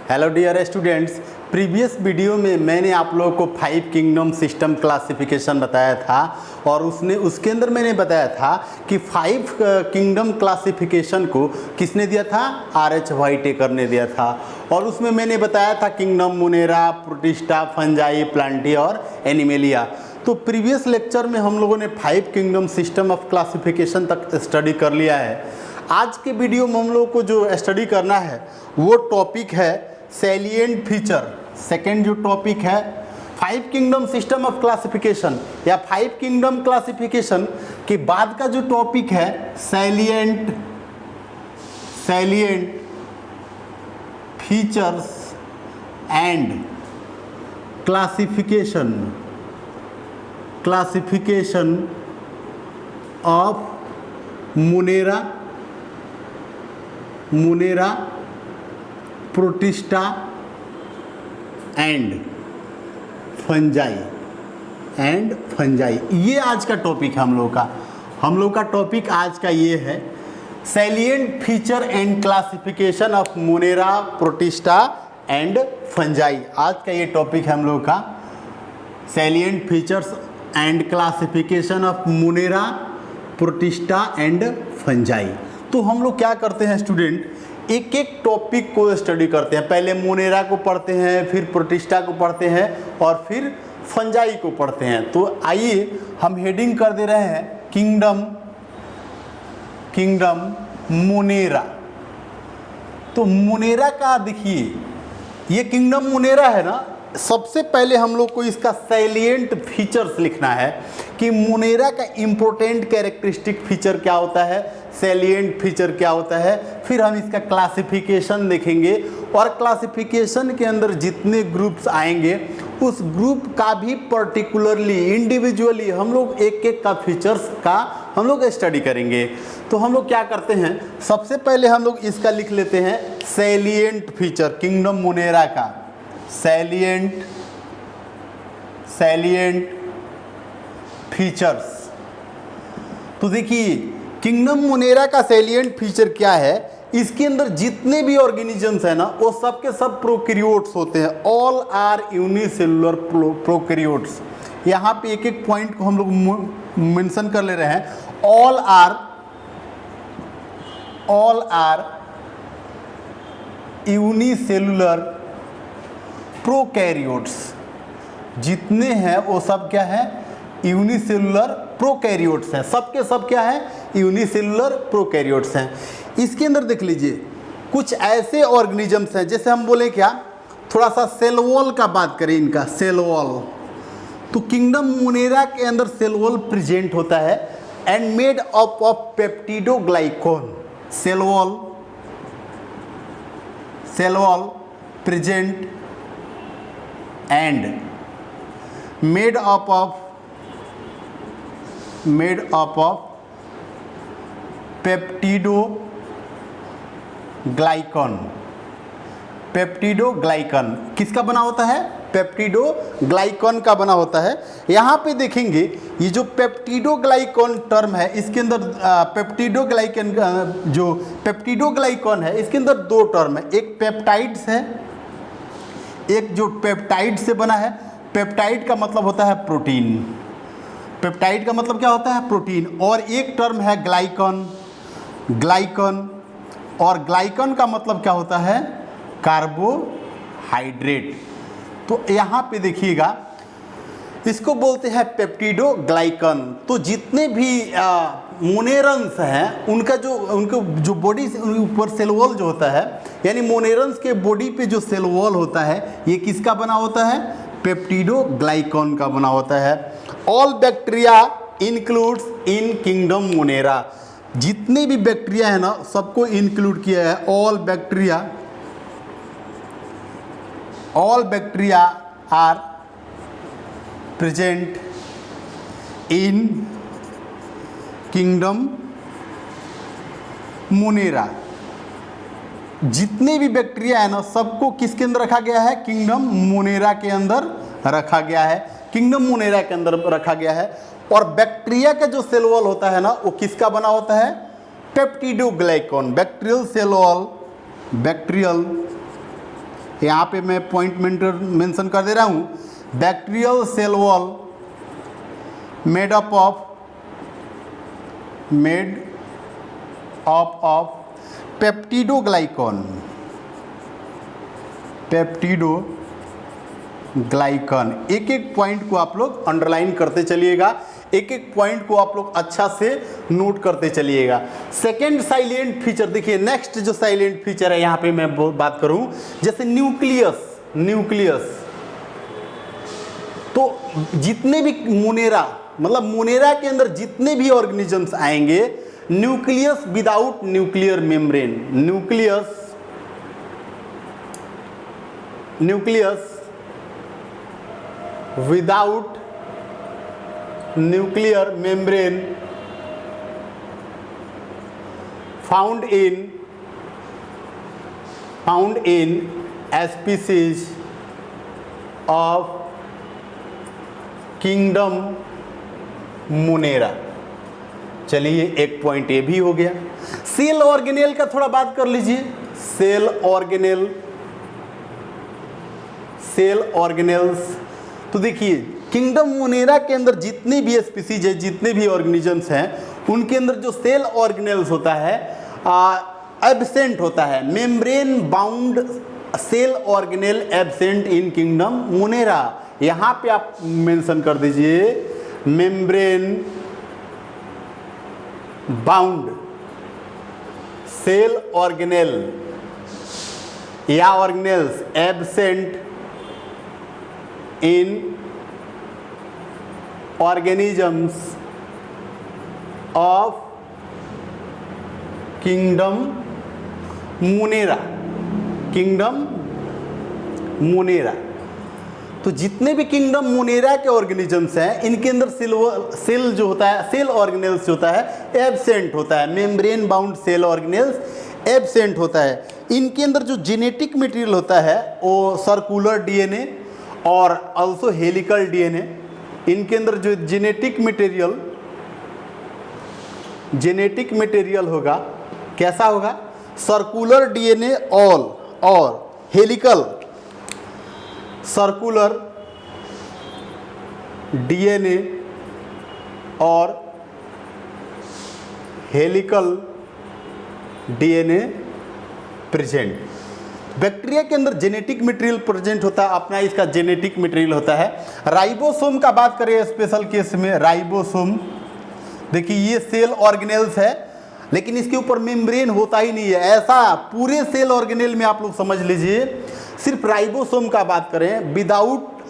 Hello dear students, previous video में मैंने आप लोगों को 5 किंगडम सिस्टम क्लासिफिकेशन बताया था और उसके अंदर मैंने बताया था कि 5 किंगडम क्लासिफिकेशन को किसने दिया था? R.H. व्हाइटेकर ने दिया था। और उसमें मैंने बताया था kingdom Monera, protista, fungi, Plantae और एनिमेलिया। तो प्रीवियस लेक्चर में हम लोगों ने 5 किंगडम सिस्टम ऑफ क्लासिफिकेशन तक स्टडी कर लिया है। आज के वीडियो में हम लोगों को जो स्टडी करना है वो टॉपिक है सैलिएंट फीचर। सेकेंड जो टॉपिक है 5 किंगडम सिस्टम ऑफ क्लासिफिकेशन या 5 किंगडम क्लासिफिकेशन के बाद का जो टॉपिक है salient features and classification of Monera, protista and fungi. ये आज का टॉपिक है हम लोग का टॉपिक आज का ये है salient feature and classification of Monera, protista and fungi. आज का ये टॉपिक है हम लोग का salient features and classification of Monera, protista and fungi. तो हम लोग क्या करते हैं स्टूडेंट, एक एक टॉपिक को स्टडी करते हैं। पहले मोनेरा को पढ़ते हैं, फिर प्रोटिस्टा को पढ़ते हैं और फिर फंजाई को पढ़ते हैं। तो आइए हम हेडिंग कर दे रहे हैं किंगडम मोनेरा। तो मोनेरा का देखिए, ये किंगडम मोनेरा है ना, सबसे पहले हम लोग को इसका सैलिएंट फीचर्स लिखना है कि मोनेरा का इम्पोर्टेंट कैरेक्टरिस्टिक फीचर क्या होता है, सैलिएंट फीचर क्या होता है। फिर हम इसका क्लासिफिकेशन देखेंगे और क्लासिफिकेशन के अंदर जितने ग्रुप्स आएंगे उस ग्रुप का भी पर्टिकुलरली इंडिविजुअली हम लोग एक एक का फीचर्स का हम लोग स्टडी करेंगे। तो हम लोग क्या करते हैं, सबसे पहले हम लोग इसका लिख लेते हैं सैलिएंट फीचर किंगडम मोनेरा का। Salient features. तो देखिए किंगडम मोनेरा का सैलिएंट फीचर क्या है, इसके अंदर जितने भी ऑर्गेनिजम्स हैं ना वो सब के सब प्रोकैरियोट्स होते हैं। All are unicellular prokaryotes. यहाँ पे एक एक पॉइंट को हम लोग मेंशन कर ले रहे हैं। All are unicellular prokaryotes. जितने हैं वो सब क्या है, यूनिसेलुलर प्रोकैरियोट्स हैं। सब के सब क्या है, यूनिसेलुलर प्रोकैरियोट्स हैं। इसके अंदर देख लीजिए कुछ ऐसे ऑर्गेनिजम्स हैं, जैसे हम बोले क्या, थोड़ा सा सेल वॉल का बात करें, इनका सेल वॉल। तो किंगडम मोनेरा के अंदर सेल वॉल प्रेजेंट होता है and made up of peptidoglycan. Cell wall present and made up of peptidoglycan किसका बना होता है, पेप्टिडोग्लाइकन का बना होता है। यहाँ पे देखेंगे ये जो पेप्टिडोग्लाइकन टर्म है, इसके अंदर पेप्टिडोग्लाइकन है, इसके अंदर दो टर्म है। एक पेप्टाइड्स है, एक जो पेप्टाइड से बना है। पेप्टाइड का मतलब होता है प्रोटीन। पेप्टाइड का मतलब क्या होता है, प्रोटीन। और एक टर्म है ग्लाइकन, और ग्लाइकन का मतलब क्या होता है, कार्बोहाइड्रेट। तो यहाँ पे देखिएगा इसको बोलते हैं पेप्टिडोग्लाइकन। तो जितने भी मोनेरन्स हैं उनको जो बॉडी ऊपर सेल वॉल जो होता है, यानी मोनेरन्स के बॉडी पे जो सेल वॉल होता है ये किसका बना होता है, पेप्टिडोग्लाइकन का बना होता है। All bacteria includes in kingdom Monera. जितने भी बैक्टीरिया है ना सबको इंक्लूड किया है। All bacteria are present in kingdom Monera. जितने भी बैक्टीरिया है ना सबको किसके अंदर रखा गया है, किंगडम मोनेरा के अंदर रखा गया है। किंगडम मोनेरा के अंदर रखा गया है। और बैक्टीरिया का जो सेल वॉल होता है ना वो किसका बना होता है, पेप्टिडोग्लाइकॉन। बैक्टीरियल सेल वॉल यहाँ पे मैं पॉइंट मेंशन कर दे रहा हूँ, bacterial cell wall made up of peptidoglycan, एक एक पॉइंट को आप लोग अंडरलाइन करते चलिएगा, एक एक पॉइंट को आप लोग अच्छा से नोट करते चलिएगा। सेकेंड साइलेंट फीचर देखिए, नेक्स्ट जो साइलेंट फीचर है यहाँ पे मैं बात करूं, जैसे न्यूक्लियस, तो जितने भी मोनेरा, मतलब मोनेरा के अंदर जितने भी ऑर्गेनिजम्स आएंगे, nucleus without nuclear membrane, nucleus without nuclear membrane found in species of kingdom Monera। चलिए एक पॉइंट ये भी हो गया। सेल ऑर्गेनेल का थोड़ा बात कर लीजिए, सेल ऑर्गेनेल्स, तो देखिए किंगडम मोनेरा के अंदर जितने भी स्पीसीज है, जितने भी ऑर्गेनिजम्स हैं, उनके अंदर जो सेल ऑर्गेनेल्स होता है एब्सेंट होता है। Membrane bound cell organelle absent in kingdom Monera, यहाँ पे आप मेंशन कर दीजिए मेम्ब्रेन बाउंड सेल ऑर्गेनेल या organelles absent in organisms of kingdom Monera, तो जितने भी किंगडम मोनेरा के ऑर्गेनिजम्स हैं, इनके अंदर सेल जो होता है, सेल ऑर्गेनेल्स होता है एब्सेंट होता है, membrane bound cell organelles absent होता है। इनके अंदर जो जेनेटिक मटेरियल होता है वो सर्कुलर डीएनए और आल्सो हेलिकल डीएनए, इनके अंदर जो जेनेटिक मटेरियल होगा कैसा होगा, सर्कुलर डीएनए और हेलिकल, सर्कुलर डीएनए और हेलिकल डीएनए प्रेजेंट। बैक्टीरिया के अंदर जेनेटिक मटेरियल प्रेजेंट होता है, अपना इसका जेनेटिक मटेरियल होता है। राइबोसोम का बात करें स्पेशल केस में, राइबोसोम देखिए ये सेल ऑर्गेनेल्स है, लेकिन इसके ऊपर मेम्ब्रेन होता ही नहीं है। ऐसा पूरे सेल ऑर्गेनेल में आप लोग समझ लीजिए, सिर्फ राइबोसोम का बात करें without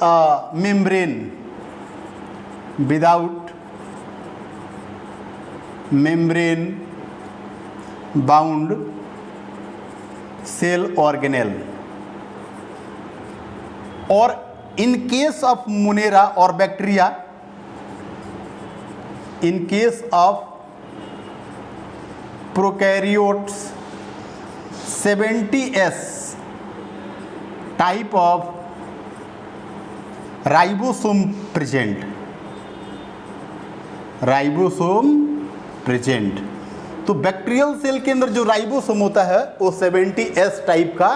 membrane bound cell organelle, और इन केस ऑफ मोनेरा और bacteria, in case of prokaryotes 70S type of ribosome present. तो बैक्टीरियल सेल के अंदर जो राइबोसोम होता है वो 70S टाइप का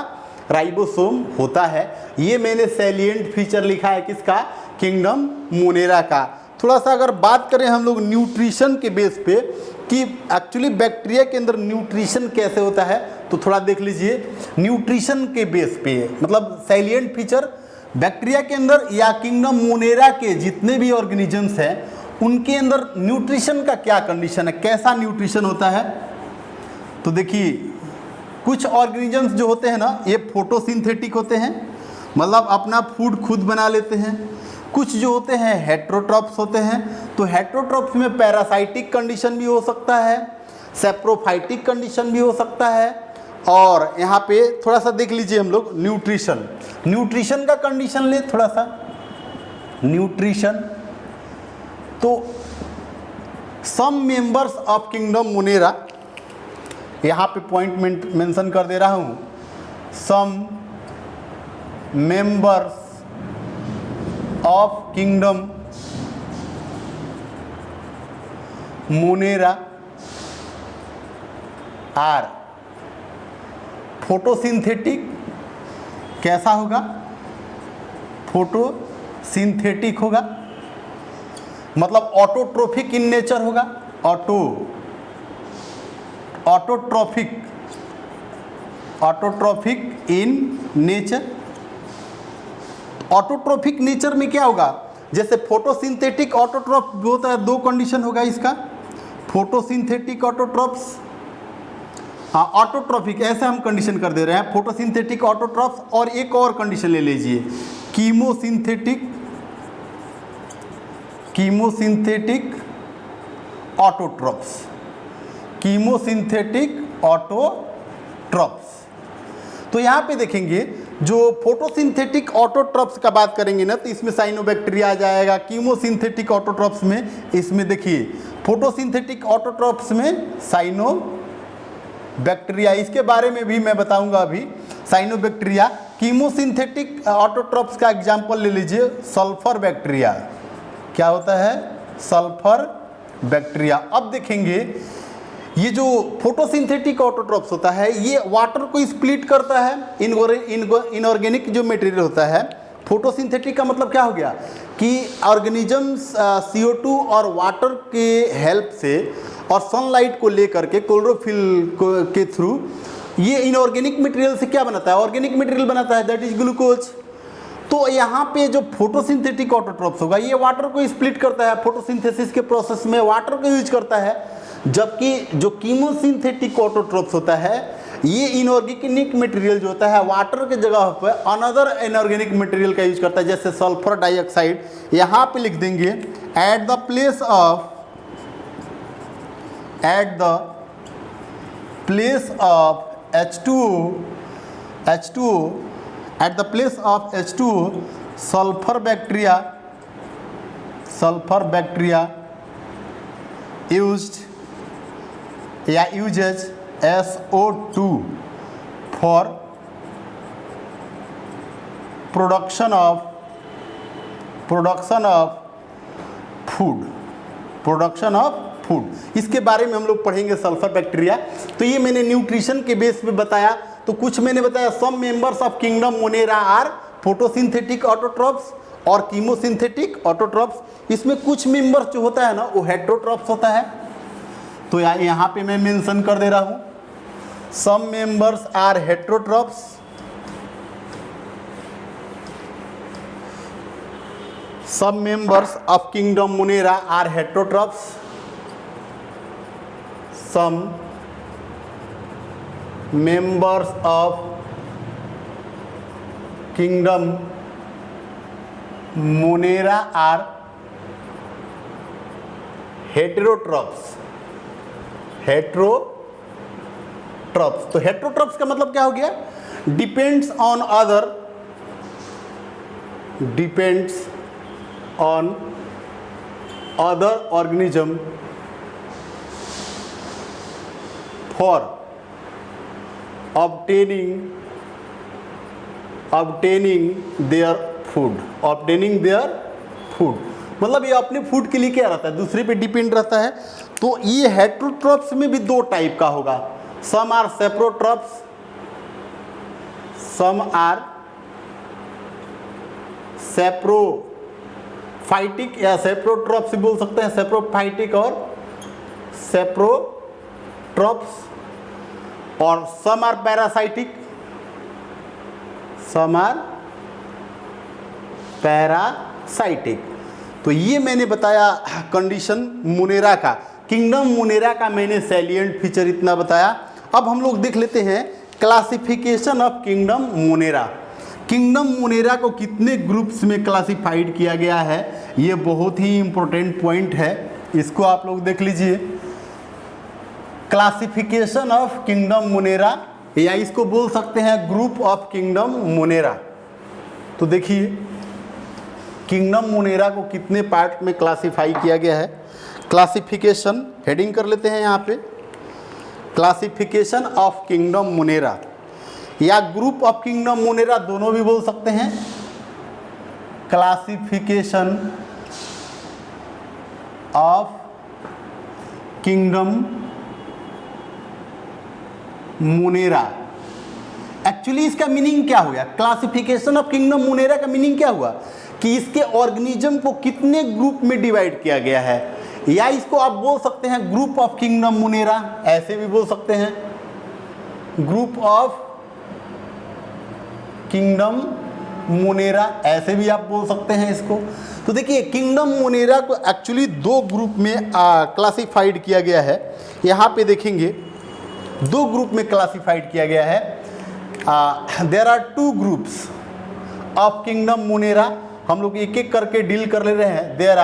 राइबोसोम होता है। ये मैंने सैलिएंट फीचर लिखा है किसका, किंगडम मोनेरा का। थोड़ा सा अगर बात करें हम लोग न्यूट्रिशन के बेस पे कि एक्चुअली बैक्टीरिया के अंदर न्यूट्रिशन कैसे होता है, तो थोड़ा देख लीजिए न्यूट्रिशन के बेस पे, मतलब सैलिएंट फीचर बैक्टीरिया के अंदर या किंगडम मोनेरा के जितने भी ऑर्गेनिजम्स हैं उनके अंदर न्यूट्रिशन का क्या कंडीशन है, कैसा न्यूट्रिशन होता है। तो देखिए कुछ ऑर्गेनिजम्स जो होते हैं ना, ये फोटोसिंथेटिक होते हैं, मतलब अपना फूड खुद बना लेते हैं। कुछ जो होते हैं हेट्रोट्रॉप्स होते हैं, तो हेट्रोट्रॉप्स में पैरासाइटिक कंडीशन भी हो सकता है, सेप्रोफाइटिक कंडीशन भी हो सकता है। और यहाँ पे थोड़ा सा देख लीजिए हम लोग न्यूट्रिशन का कंडीशन ले थोड़ा सा, न्यूट्रिशन तो some members of kingdom Monera, यहाँ पे पॉइंट मेंशन कर दे रहा हूँ, some members of kingdom Monera are photosynthetic कैसा होगा? फोटोसिंथेटिक होगा, मतलब ऑटोट्रोफिक इन नेचर होगा। Autotrophic in nature. Autotrophic nature में क्या होगा? जैसे फोटोसिंथेटिक ऑटोट्रॉफ होता है, दो कंडीशन होगा इसका, फोटोसिंथेटिक ऑटोट्रॉफ्स, हाँ ऑटोट्रॉफिक ऐसे हम कंडीशन कर दे रहे हैं, फोटोसिंथेटिक ऑटोट्रॉफ्स, और एक और कंडीशन ले लीजिए, कीमोसिंथेटिक ऑटोट्रॉफ्स, कीमोसिंथेटिक ऑटोट्रॉफ्स। तो यहाँ पे देखेंगे जो फोटोसिंथेटिक ऑटोट्रॉफ्स का बात करेंगे ना, तो इसमें साइनोबैक्टीरिया आ जाएगा। कीमोसिंथेटिक ऑटोट्रॉफ्स में, इसमें देखिए फोटोसिंथेटिक ऑटोट्रॉफ्स में साइनोबैक्टीरिया, इसके बारे में भी मैं बताऊंगा अभी, साइनोबैक्टीरिया। कीमोसिंथेटिक ऑटोट्रॉफ्स का एग्जांपल ले लीजिए, सल्फर बैक्टीरिया। क्या होता है? Sulphur bacteria. अब देखेंगे ये जो फोटोसिंथेटिक ऑटोट्रॉफ्स होता है, ये वाटर को स्प्लिट करता है, इनऑर्गेनिक जो मटेरियल होता है। फोटोसिंथेटिक का मतलब क्या हो गया कि ऑर्गेनिजम्स CO2 और वाटर के हेल्प से और सनलाइट को लेकर के क्लोरोफिल के थ्रू ये इनऑर्गेनिक मटेरियल से क्या बनाता है? ऑर्गेनिक मटेरियल बनाता है, दैट इज ग्लूकोज। तो यहाँ पे जो फोटोसिंथेटिक ऑटोट्रॉफ्स होगा, ये वाटर को स्प्लिट करता है, फोटोसिंथेसिस के प्रोसेस में वाटर को यूज करता है। जबकि जो कीमोसिंथेटिक ऑटोट्रॉफ्स होता है, ये इनऑर्गेनिक मटेरियल जो होता है वाटर के जगह पर अनदर इनऑर्गेनिक मटेरियल का यूज करता है, जैसे सल्फर डाइऑक्साइड। यहाँ पे लिख देंगे at the place of H2O, sulphur bacteria uses SO2 for production of food. इसके बारे में हम लोग पढ़ेंगे सल्फर बैक्टीरिया। तो ये मैंने न्यूट्रिशन के बेस पे बताया। तो कुछ मैंने बताया, some members of kingdom Monera are photosynthetic autotrophs और कीमोसिंथेटिक ऑटोट्रॉफ्स। इसमें कुछ मेंबर्स जो होता है ना, वो हेटेरोट्रॉफ्स होता है। तो यहाँ पे मैं मेंशन कर दे रहा हूँ, some members are heterotrophs, some members of kingdom Monera are heterotrophs, some members of kingdom Monera are heterotrophs. तो हेटेरोट्रॉफ्स का मतलब क्या हो गया? Depends on other organism for obtaining their food। मतलब ये अपने फूड के लिए क्या रहता है? दूसरे पे डिपेंड रहता है। तो ये हेटेरोट्रॉफ्स में भी दो टाइप का होगा, some are saprotrophs, some are saprophytic या सेप्रोट्रॉफ्स बोल सकते हैं, सेप्रोफाइटिक और सेप्रोट्रॉफ्स, और सम आर पैरासाइटिक, तो ये मैंने बताया कंडीशन मोनेरा का। किंगडम मोनेरा का मैंने सैलिएंट फीचर इतना बताया। अब हम लोग देख लेते हैं classification of kingdom Monera. Kingdom Monera को कितने ग्रुप्स में क्लासिफाइड किया गया है, ये बहुत ही इंपॉर्टेंट पॉइंट है, इसको आप लोग देख लीजिए। क्लासिफिकेशन ऑफ किंगडम मोनेरा, या इसको बोल सकते हैं ग्रुप ऑफ किंगडम मोनेरा। तो देखिए किंगडम मोनेरा को कितने पार्ट में क्लासिफाई किया गया है। क्लासिफिकेशन हेडिंग कर लेते हैं यहाँ पे, क्लासिफिकेशन ऑफ किंगडम मोनेरा या ग्रुप ऑफ किंगडम मोनेरा, दोनों भी बोल सकते हैं। Classification of kingdom Monera actually इसका मीनिंग क्या हुआ? क्लासिफिकेशन ऑफ किंगडम मोनेरा का मीनिंग क्या हुआ कि इसके ऑर्गेनिज्म को कितने ग्रुप में डिवाइड किया गया है, या इसको आप बोल सकते हैं ग्रुप ऑफ किंगडम मोनेरा, ऐसे भी बोल सकते हैं ग्रुप ऑफ किंगडम मोनेरा, ऐसे भी आप बोल सकते हैं इसको। तो देखिए किंगडम मोनेरा को एक्चुअली दो ग्रुप में क्लासिफाइड किया गया है। यहाँ पे देखेंगे दो ग्रुप में क्लासिफाइड किया गया है। There are two groups of kingdom Monera. हम लोग एक एक करके डील कर ले रहे हैं। There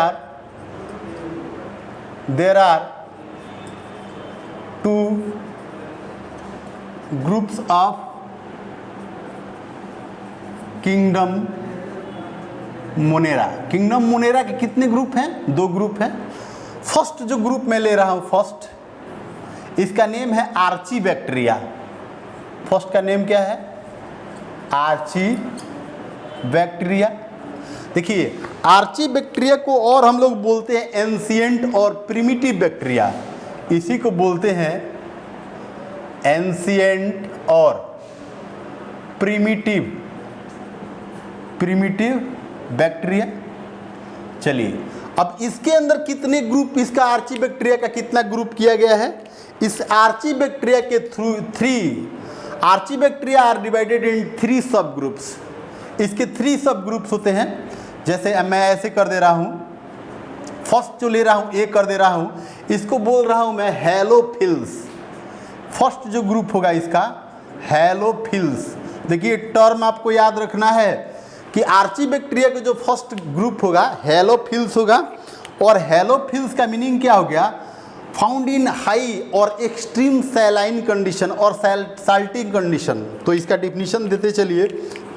are two groups of kingdom Monera. Kingdom Monera के कितने ग्रुप हैं? दो ग्रुप हैं। फर्स्ट जो ग्रुप मैं ले रहा हूं, फर्स्ट, इसका नेम है आर्ची बैक्टीरिया। फर्स्ट का नेम क्या है? Archaebacteria. देखिए आर्ची बैक्टीरिया को और हम लोग बोलते हैं एंशिएंट और प्रिमिटिव बैक्टीरिया। इसी को बोलते हैं एंशिएंट और प्रिमिटिव बैक्टीरिया। चलिए अब इसके अंदर कितने ग्रुप, इसका आर्ची बैक्टीरिया का कितना ग्रुप किया गया है? इस आर्ची बैक्टीरिया के three archaebacteria are divided in 3 sub groups. इसके 3 सब ग्रुप्स होते हैं। जैसे मैं ऐसे कर दे रहा हूँ, फर्स्ट जो ले रहा हूँ ए कर दे रहा हूँ, इसको बोल रहा हूँ मैं हैलोफिल्स। फर्स्ट जो ग्रुप होगा इसका हैलोफिल्स। देखिए टर्म आपको याद रखना है कि आर्ची बैक्टीरिया का जो फर्स्ट ग्रुप होगा हैलोफिल्स होगा। और हैलोफिल्स का मीनिंग क्या हो गया? फाउंड इन हाई और एक्सट्रीम सैलाइन कंडीशन और साल्टी कंडीशन। तो इसका डिफिनीशन देते चलिए।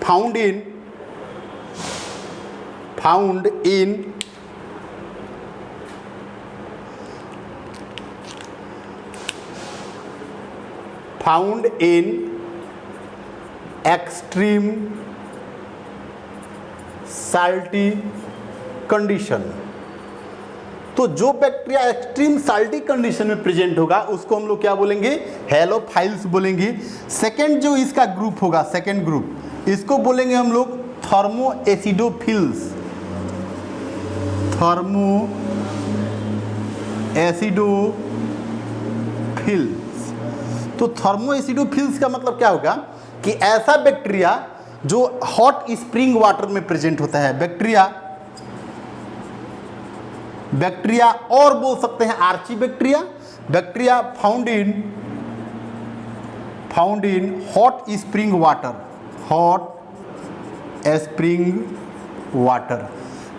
Found in extreme salty condition. तो जो बैक्टीरिया एक्सट्रीम साल्टी कंडीशन में प्रेजेंट होगा उसको हम लोग क्या बोलेंगे? हैलोफाइल्स बोलेंगे। सेकेंड जो इसका ग्रुप होगा, सेकेंड ग्रुप, इसको बोलेंगे हम लोग थर्मोएसिडोफिल्स। तो थर्मोएसिडोफिल्स का मतलब क्या होगा कि ऐसा बैक्टीरिया जो हॉट स्प्रिंग वाटर में प्रेजेंट होता है। बैक्टीरिया और बोल सकते हैं archaebacteria found in hot spring water.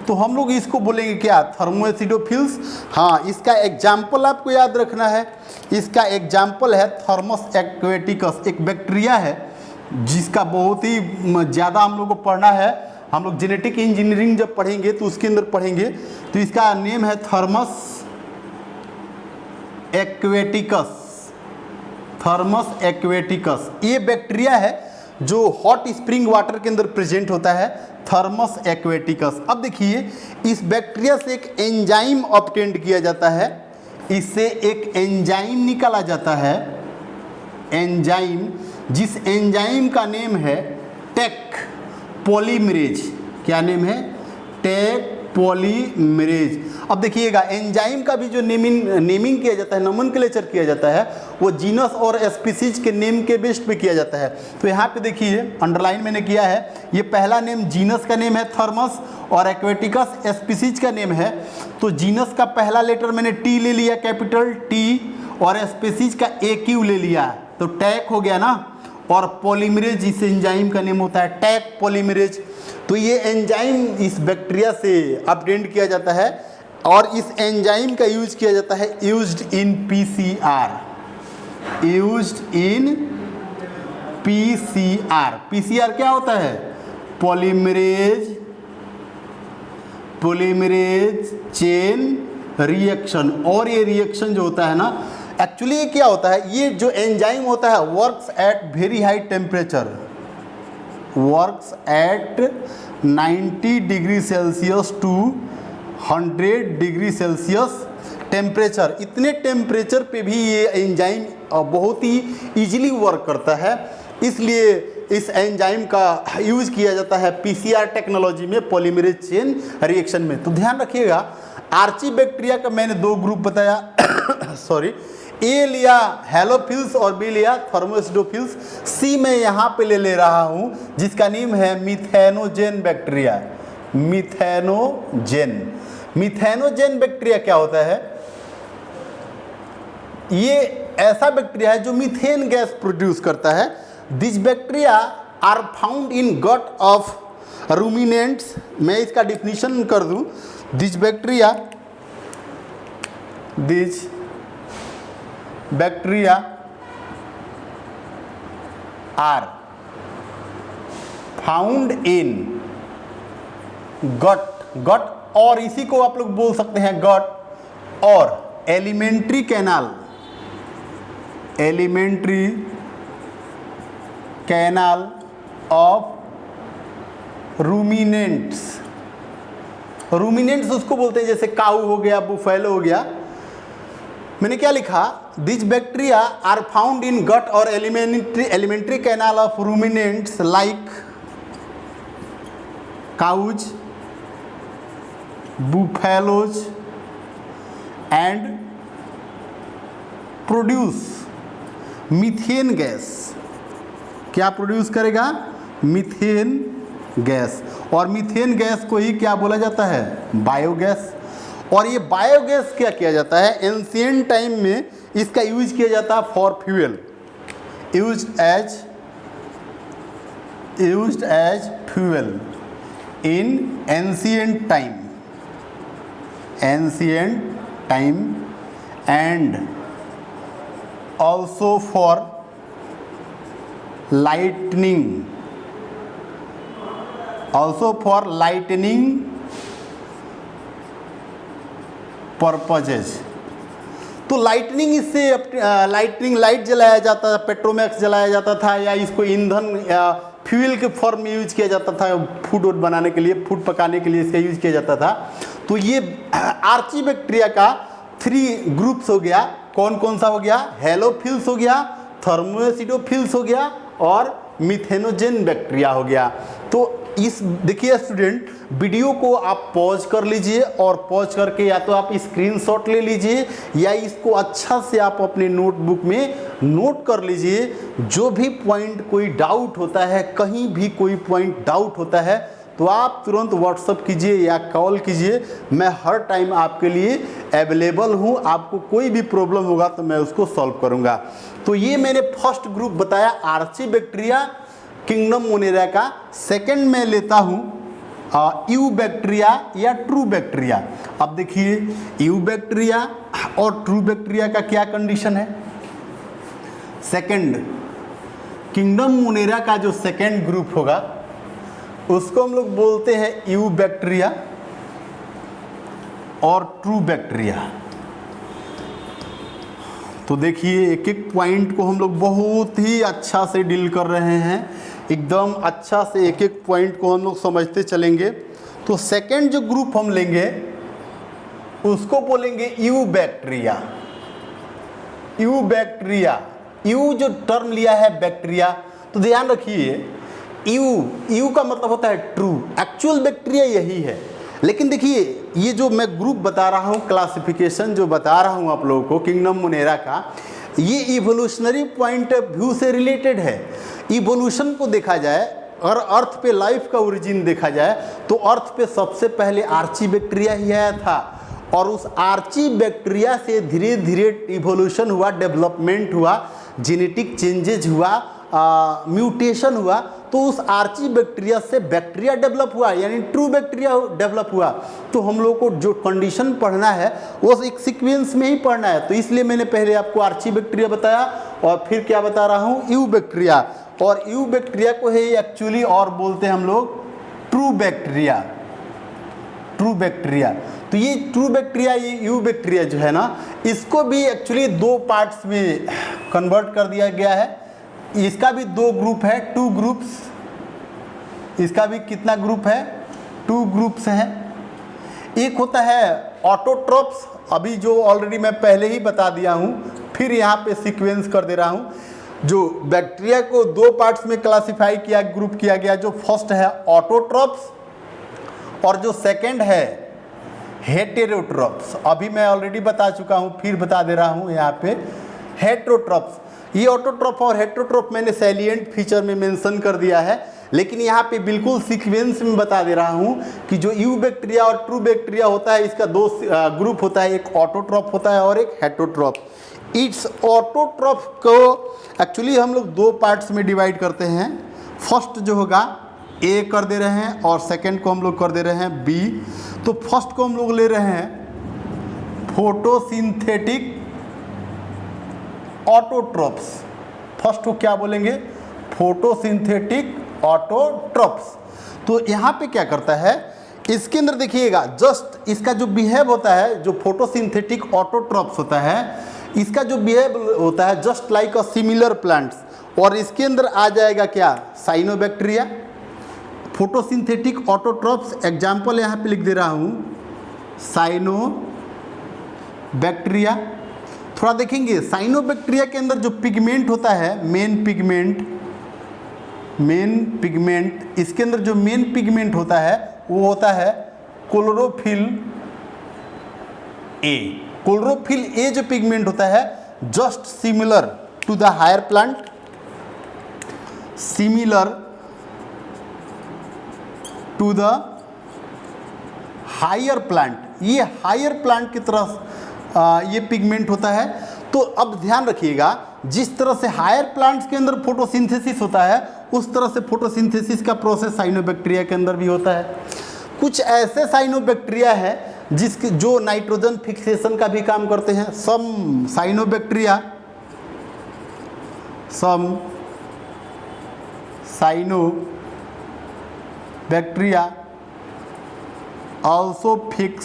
तो हम लोग इसको बोलेंगे क्या? थर्मोएसिडोफिल्स। हाँ, इसका एग्जाम्पल आपको याद रखना है। इसका एग्जाम्पल है थर्मस एक्वेटिकस। एक बैक्टीरिया है जिसका बहुत ही ज़्यादा हम लोग को पढ़ना है। हम लोग जेनेटिक इंजीनियरिंग जब पढ़ेंगे तो उसके अंदर पढ़ेंगे। तो इसका नेम है थर्मस एक्वेटिकस। ये बैक्टीरिया है जो हॉट स्प्रिंग वाटर के अंदर प्रेजेंट होता है, थर्मस एक्वेटिकस। अब देखिए इस बैक्टीरिया से एक एंजाइम ऑब्टेंड किया जाता है। इससे एक एंजाइम निकाला जाता है, एंजाइम, जिस एंजाइम का नेम है टेक पॉलीमरेज। क्या नेम है? Taq polymerase. अब देखिएगा एंजाइम का भी जो नेमिंग किया जाता है, नोमेनक्लेचर किया जाता है, वो जीनस और स्पीसीज के नेम के बेस पे किया जाता है। तो यहाँ पे देखिए अंडरलाइन मैंने किया है, ये पहला नेम जीनस का नेम है थर्मस और एक्वेटिकस स्पीसीज का नेम है। तो जीनस का पहला लेटर मैंने टी ले लिया, कैपिटल टी, और स्पीसीज का AQ ले लिया, तो टैक हो गया ना। और पॉलीमरेज इस एंजाइम का नेम होता है टैक पॉलीमरेज। तो ये एंजाइम इस बैक्टीरिया से अपटेंड किया जाता है और इस एंजाइम का यूज किया जाता है यूज्ड इन पीसीआर। पीसीआर क्या होता है? Polymerase chain reaction. और ये रिएक्शन जो होता है ना, एक्चुअली ये क्या होता है, ये जो एंजाइम होता है works at very high temperature, works at 90 degree Celsius to 100 degree Celsius temperature. इतने टेम्परेचर पे भी ये एंजाइम बहुत ही इजीली वर्क करता है, इसलिए इस एंजाइम का यूज किया जाता है पीसीआर टेक्नोलॉजी में, पॉलीमरेज चेन रिएक्शन में। तो ध्यान रखिएगा, आर्चीबैक्टीरिया का मैंने दो ग्रुप बताया सॉरी, ए लिया हैलोफिल्स और बी लिया थर्मोएसिडोफिल्स, सी मैं यहाँ पे ले रहा हूँ जिसका नेम है मिथेनोजेन बैक्टीरिया। मिथेनोजेन बैक्टीरिया क्या होता है? ये ऐसा बैक्टीरिया है जो मीथेन गैस प्रोड्यूस करता है। This bacteria are found in gut of ruminants. मैं इसका डिफिनीशन कर दूं, this bacteria are found in gut और इसी को आप लोग बोल सकते हैं गट और alimentary canal of ruminants. Ruminants उसको बोलते हैं जैसे काऊ हो गया, बुफेलो हो गया। मैंने क्या लिखा? This bacteria are found in gut और alimentary canal of ruminants like cows, buffaloes and produce methane gas. क्या प्रोड्यूस करेगा? Methane gas. और मीथेन गैस को ही क्या बोला जाता है? बायोगैस। और ये बायोगैस क्या किया जाता है? एंशिएंट टाइम में इसका यूज किया जाता है for fuel, used as fuel in ancient time and also for lightning purposes। तो लाइटनिंग इससे लाइट जलाया जाता था, पेट्रोमैक्स जलाया जाता था, या इसको ईंधन फ्यूल के फॉर्म में यूज किया जाता था, फूड बनाने के लिए, फूड पकाने के लिए इसका यूज किया जाता था। तो ये आर्चीबैक्टीरिया का 3 ग्रुप्स हो गया। कौन कौन सा हो गया? हैलोफिल्स हो गया, थर्मोएसिडोफिल्स हो गया और मिथेनोजेन बैक्टीरिया हो गया। तो इस देखिए स्टूडेंट, वीडियो को आप पॉज कर लीजिए और पॉज करके या तो आप स्क्रीनशॉट ले लीजिए या इसको अच्छा से आप अपने नोटबुक में नोट कर लीजिए। जो भी पॉइंट कोई डाउट होता है, कहीं भी कोई पॉइंट डाउट होता है तो आप तुरंत व्हाट्सअप कीजिए या कॉल कीजिए। मैं हर टाइम आपके लिए अवेलेबल हूँ। आपको कोई भी प्रॉब्लम होगा तो मैं उसको सॉल्व करूँगा। तो ये मैंने फर्स्ट ग्रुप बताया आर्चीबैक्टीरिया किंगडम मोनेरा का। सेकंड मैं लेता हूँ यूबैक्टीरिया या ट्रू बैक्टीरिया। अब देखिए यूबैक्टीरिया और ट्रू बैक्टीरिया का क्या कंडीशन है। सेकंड किंगडम मोनेरा का जो सेकंड ग्रुप होगा उसको हम लोग बोलते हैं यूबैक्टीरिया और ट्रू बैक्टीरिया। तो देखिए एक एक पॉइंट को हम लोग बहुत ही अच्छा से डील कर रहे हैं, एकदम अच्छा से एक एक पॉइंट को हम लोग समझते चलेंगे। तो सेकंड जो ग्रुप हम लेंगे उसको बोलेंगे यूबैक्टीरिया। यू जो टर्म लिया है बैक्टीरिया, तो ध्यान रखिए यू का मतलब होता है ट्रू, एक्चुअल बैक्टीरिया यही है। लेकिन देखिए ये जो मैं ग्रुप बता रहा हूँ, क्लासिफिकेशन जो बता रहा हूँ आप लोगों को किंगडम मोनेरा का, ये इवोल्यूशनरी पॉइंट ऑफ व्यू से रिलेटेड है। इवोल्यूशन को देखा जाए और अर्थ पे लाइफ का ओरिजिन देखा जाए तो अर्थ पे सबसे पहले आर्चीबैक्टीरिया ही आया था और उस आर्चीबैक्टीरिया से धीरे धीरे इवोल्यूशन हुआ, डेवलपमेंट हुआ, जेनेटिक चेंजेज हुआ, म्यूटेशन हुआ। तो उस आर्चीबैक्टीरिया से बैक्टीरिया डेवलप हुआ, यानी ट्रू बैक्टीरिया डेवलप हुआ। तो हम लोग को जो कंडीशन पढ़ना है वो एक सीक्वेंस में ही पढ़ना है। तो इसलिए मैंने पहले आपको आर्चीबैक्टीरिया बताया और फिर क्या बता रहा हूँ, यूबैक्टीरिया। और यूबैक्टीरिया को है एक्चुअली और बोलते हैं हम लोग ट्रू बैक्टीरिया। तो ये ट्रू बैक्टीरिया, ये यूबैक्टीरिया जो है ना, इसको भी एक्चुअली 2 पार्ट्स में कन्वर्ट कर दिया गया है। इसका भी 2 ग्रुप है, 2 ग्रुप्स। इसका भी कितना ग्रुप है? 2 ग्रुप्स हैं। एक होता है ऑटोट्रोप्स, अभी जो ऑलरेडी मैं पहले ही बता दिया हूँ, फिर यहाँ पे सीक्वेंस कर दे रहा हूँ। जो बैक्टीरिया को दो पार्ट्स में क्लासिफाई किया, ग्रुप किया गया। जो फर्स्ट है ऑटोट्रॉप्स और जो सेकंड है हेटेरोट्रॉप्स। अभी मैं ऑलरेडी बता चुका हूँ, फिर बता दे रहा हूँ यहाँ पे हेटेरोट्रॉप्स। ये ऑटोट्रॉप और हेटेरोट्रॉप मैंने सैलिएंट फीचर में मेंशन कर दिया है, लेकिन यहाँ पे बिल्कुल सीक्वेंस में बता दे रहा हूँ कि जो यू बैक्टीरिया और ट्रू बैक्टीरिया होता है, इसका दो ग्रुप होता है, एक ऑटोट्रॉप होता है और एक हेटेरोट्रॉप। इट्स ऑटोट्रॉप को एक्चुअली हम लोग दो पार्ट्स में डिवाइड करते हैं। फर्स्ट जो होगा ए कर दे रहे हैं और सेकंड को हम लोग कर दे रहे हैं बी। तो फर्स्ट को हम लोग ले रहे हैं फोटोसिंथेटिक ऑटोट्रॉप्स। फर्स्ट को क्या बोलेंगे? Photosynthetic autotrophs. तो यहाँ पे क्या करता है, इसके अंदर देखिएगा, जस्ट इसका जो बिहेव होता है, जो फोटोसिंथेटिक ऑटोट्रॉप्स होता है, इसका जो बिहेव होता है just like a similar plants. और इसके अंदर आ जाएगा क्या? साइनोबैक्टीरिया। फोटोसिंथेटिक ऑटोट्रॉप्स एग्जाम्पल यहाँ पे लिख दे रहा हूँ, साइनोबैक्टीरिया। थोड़ा देखेंगे, साइनोबैक्टीरिया के अंदर जो पिगमेंट होता है, मेन पिगमेंट, इसके अंदर जो मेन पिगमेंट होता है वो होता है क्लोरोफिल ए। क्लोरोफिल ए जो पिगमेंट होता है just similar to the higher plant, similar to the higher plant. ये हायर प्लांट की तरह ये पिगमेंट होता है। तो अब ध्यान रखिएगा, जिस तरह से हायर प्लांट्स के अंदर फोटोसिंथेसिस होता है, उस तरह से फोटोसिंथेसिस का प्रोसेस साइनोबैक्टीरिया के अंदर भी होता है। कुछ ऐसे साइनोबैक्टीरिया है जिसके जो नाइट्रोजन फिक्सेशन का भी काम करते हैं। सम साइनोबैक्टीरिया also fix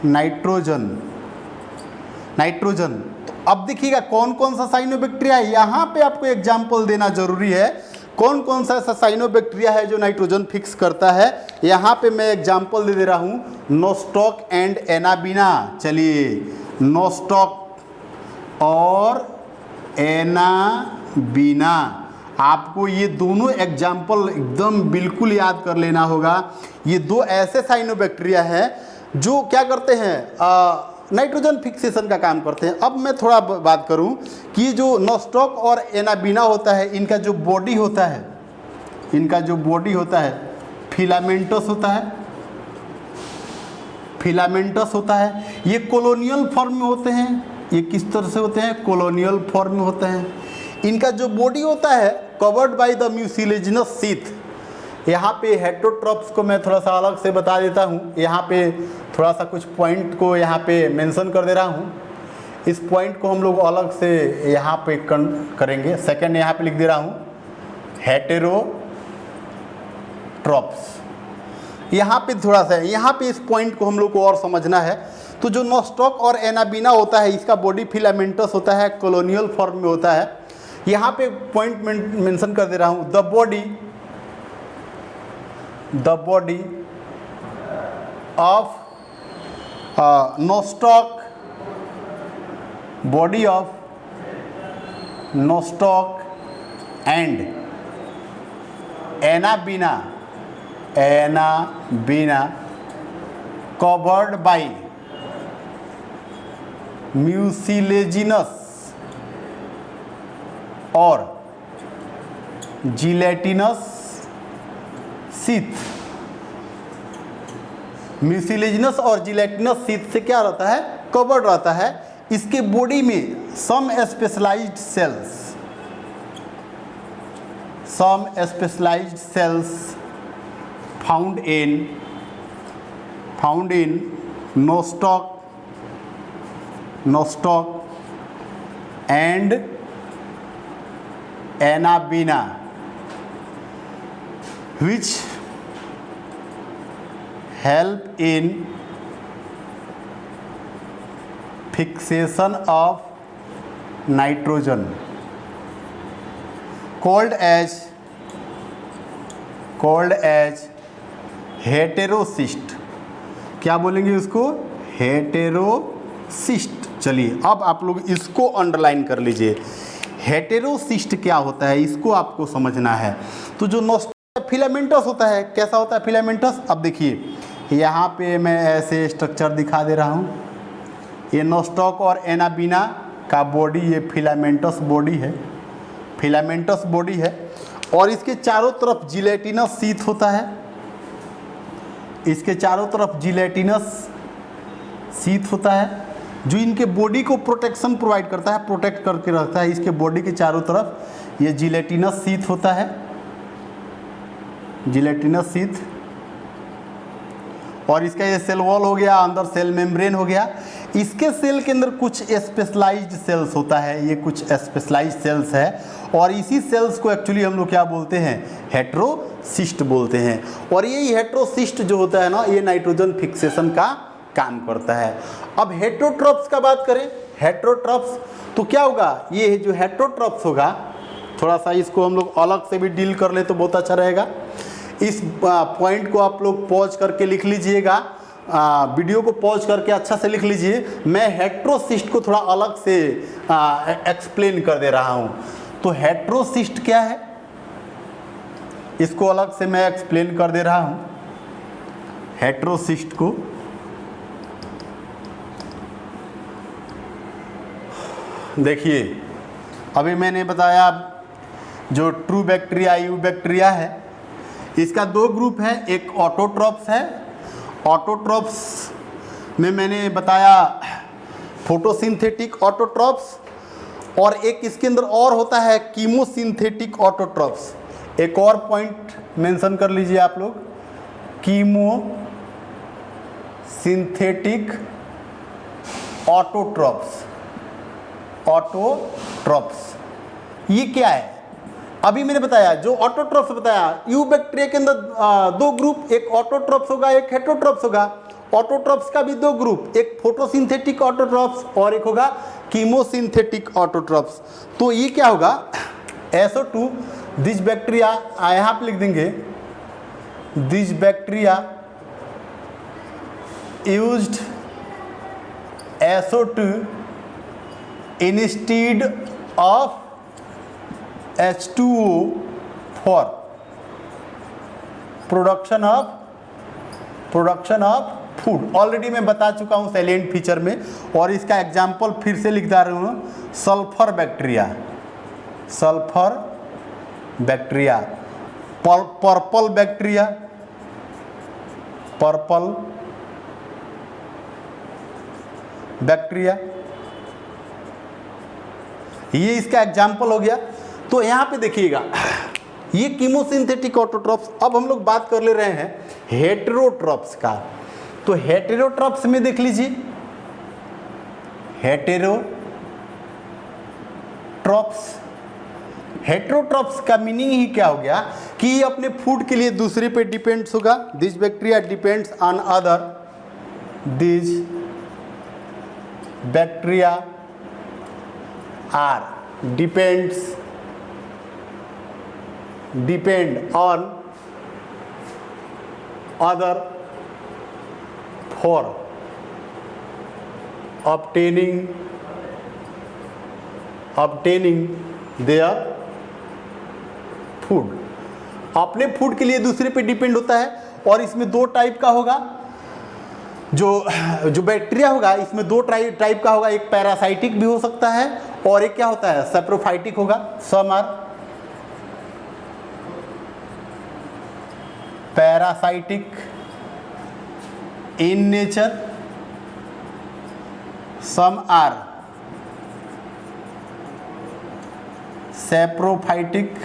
नाइट्रोजन। तो अब देखिएगा कौन कौन सा साइनोबैक्टीरिया है, यहाँ पे आपको एग्जाम्पल देना जरूरी है। कौन कौन सा ऐसा साइनोबैक्टीरिया है जो नाइट्रोजन फिक्स करता है, यहाँ पे मैं एग्जाम्पल दे रहा हूँ, नोस्टॉक एंड एनाबीना। चलिए, नोस्टॉक और एनाबीना, आपको ये दोनों एग्जाम्पल एकदम बिल्कुल याद कर लेना होगा। ये दो ऐसे साइनोबैक्टीरिया हैं जो क्या करते हैं, नाइट्रोजन फिक्सेशन का काम करते हैं। अब मैं थोड़ा बात करूं कि जो नोस्टॉक और एनाबीना होता है, इनका जो बॉडी होता है, फिलामेंटस होता है। ये कॉलोनियल फॉर्म में होते हैं। ये किस तरह से होते हैं? कॉलोनियल फॉर्म में होते हैं। इनका जो बॉडी होता है covered by the mucilaginous sheath. यहाँ पे हेटेरोट्रॉप्स को मैं थोड़ा सा अलग से बता देता हूँ। यहाँ पे थोड़ा सा कुछ पॉइंट को यहाँ पे मेंशन कर दे रहा हूँ। इस पॉइंट को हम लोग अलग से यहाँ पे करेंगे। सेकंड यहाँ पे लिख दे रहा हूँ हेटेरोट्रॉप्स। यहाँ पे थोड़ा सा, यहाँ पे इस पॉइंट को हम लोग को और समझना है। तो जो नोस्टॉक और एनाबीना होता है, इसका बॉडी फिलामेंटस होता है, कॉलोनियल फॉर्म में होता है। यहाँ पे पॉइंट मेंशन कर दे रहा हूँ, the body of Nostoc and anabaena covered by mucilaginous और जिलेटिनस सीथ। म्यूसिलेजिनस और जिलेटिनस सीथ से क्या रहता है? कवर्ड रहता है। इसके बॉडी में some specialized cells found in Nostoc and Anabaena which help in fixation of nitrogen called as heterocyst. क्या बोलेंगे उसको? हेटेरोसिस्ट। चलिए अब आप लोग इसको अंडरलाइन कर लीजिए। हेटेरोसिस्ट क्या होता है इसको आपको समझना है। तो जो फिलामेंटस होता है, कैसा होता है फिलामेंटस? अब देखिए यहाँ पे मैं ऐसे स्ट्रक्चर दिखा दे रहा हूँ। ये नोस्टॉक और एनाबीना का बॉडी, ये फिलामेंटस बॉडी है, फिलामेंटस बॉडी है। और इसके चारों तरफ जिलेटिनस शीथ होता है, इसके चारों तरफ जिलेटिनस शीथ होता है जो इनके बॉडी को प्रोटेक्शन प्रोवाइड करता है, प्रोटेक्ट करके रखता है। इसके बॉडी के चारों तरफ ये जिलेटिनस शीथ होता है, जिलेटिनस शीथ। और इसका ये सेल वॉल हो गया, अंदर सेल मेम्ब्रेन हो गया। इसके सेल के अंदर कुछ स्पेशलाइज्ड सेल्स होता है, ये कुछ स्पेशलाइज्ड सेल्स है। और इसी सेल्स को एक्चुअली हम लोग क्या बोलते हैं? हेटेरोसिस्ट बोलते हैं। और यही हेटेरोसिस्ट जो होता है ना, ये नाइट्रोजन फिक्सेशन का काम करता है। अब हेटेरोट्रॉप्स का बात करें, हेटेरोट्रॉप्स तो क्या होगा? ये जो हेटेरोट्रॉप्स होगा, थोड़ा सा इसको हम लोग अलग से भी डील कर ले तो बहुत अच्छा रहेगा। इस पॉइंट को आप लोग पॉज करके लिख लीजिएगा, वीडियो को पॉज करके अच्छा से लिख लीजिए। मैं हेटेरोसिस्ट को थोड़ा अलग से एक्सप्लेन कर दे रहा हूँ। तो हेटेरोसिस्ट क्या है इसको अलग से मैं एक्सप्लेन कर दे रहा हूँ। हेटेरोसिस्ट को देखिए, अभी मैंने बताया जो ट्रू बैक्टीरिया यू बैक्टीरिया है, इसका दो ग्रुप है, एक ऑटोट्रॉप्स है। ऑटोट्रॉप्स में मैंने बताया फोटोसिंथेटिक ऑटोट्रॉप्स, और एक इसके अंदर और होता है कीमोसिंथेटिक ऑटोट्रॉप्स। एक और पॉइंट मेंशन कर लीजिए आप लोग, कीमोसिंथेटिक ऑटोट्रॉप्स। ऑटोट्रॉप्स ये क्या है? अभी मैंने बताया जो ऑटोट्रॉप्स बताया, यू बैक्टीरिया के अंदर दो ग्रुप, एक ऑटोट्रॉप्स होगा, एक हेटेरोट्रॉप्स होगा। ऑटोट्रॉप्स का भी दो ग्रुप, एक फोटोसिंथेटिक ऑटोट्रॉप्स और एक होगा कीमोसिंथेटिक ऑटोट्रॉप्स। तो ये क्या होगा? SO2 दिस बैक्टीरिया, यहाँ पे लिख देंगे this bacteria used SO2 instead of H2O for production of food. Already मैं बता चुका हूँ सैलिएंट फीचर में, और इसका एग्जाम्पल फिर से लिख दे रहा हूँ। Sulphur bacteria, sulphur bacteria, purple bacteria, purple bacteria, ये इसका एग्जाम्पल हो गया। तो यहाँ पे देखिएगा ये कीमोसिंथेटिक ऑटोट्रॉप्स। अब हम लोग बात कर ले रहे हैं हेटेरोट्रॉप्स का। तो हेटेरोट्रॉप्स में देख लीजिए, हेटेरोट्रॉप्स, हेटेरोट्रॉप्स का मीनिंग ही क्या हो गया कि ये अपने फूड के लिए दूसरे पे डिपेंड्स होगा। This bacteria depends on other, this bacteria are depend on other for obtaining their food। अपने फूड के लिए दूसरे पे डिपेंड होता है। और इसमें दो टाइप का होगा, जो बैक्टीरिया होगा इसमें दो टाइप का होगा, एक पैरासाइटिक भी हो सकता है और एक क्या होता है सैप्रोफाइटिक होगा। Some are parasitic in nature, some are saprophytic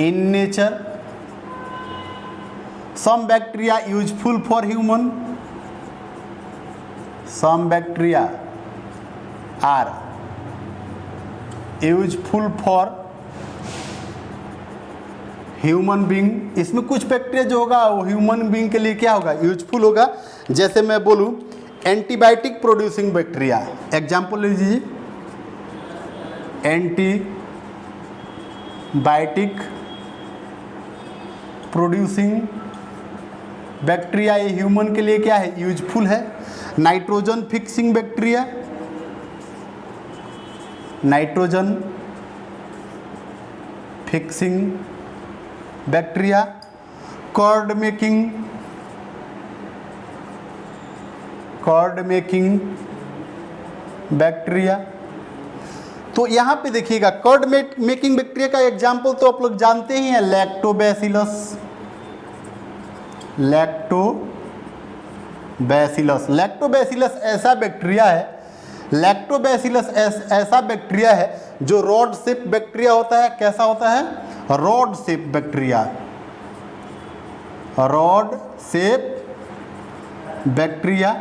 in nature. Some bacteria useful for human, some bacteria are useful for human being. इसमें कुछ बैक्टीरिया जो होगा वो ह्यूमन बीइंग के लिए क्या होगा? यूजफुल होगा। जैसे मैं बोलूँ एंटीबायोटिक प्रोड्यूसिंग बैक्टीरिया, एग्जाम्पल ले लीजिए, एंटीबायोटिक प्रोड्यूसिंग बैक्टीरिया, ये ह्यूमन के लिए क्या है? यूजफुल है। Nitrogen fixing bacteria, nitrogen fixing bacteria, curd making bacteria. तो यहाँ पे देखिएगा कॉर्ड मेकिंग बैक्टीरिया का एग्जाम्पल तो आप लोग जानते ही हैं, लैक्टोबैसिलस ऐसा बैक्टीरिया है, जो रॉड शेप बैक्टीरिया होता है। कैसा होता है? Rod shape bacteria.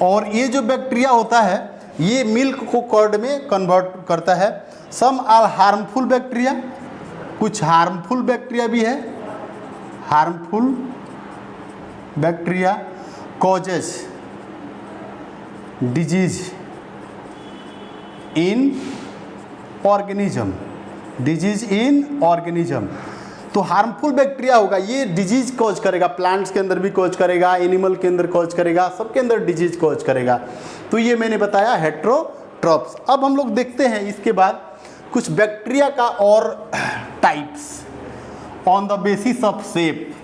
और ये जो बैक्टीरिया होता है ये मिल्क को कर्ड में कन्वर्ट करता है। सम आर हार्मफुल बैक्टीरिया, कुछ हार्मफुल बैक्टीरिया भी है। Harmful bacteria causes disease in organism. तो हार्मफुल बैक्टीरिया होगा, ये डिजीज कॉज करेगा, प्लांट्स के अंदर भी कॉज करेगा, एनिमल के अंदर कॉज करेगा, सबके अंदर डिजीज कॉज करेगा। तो ये मैंने बताया हेट्रोट्रॉप्स। अब हम लोग देखते हैं इसके बाद कुछ बैक्टीरिया का और types on the basis of shape.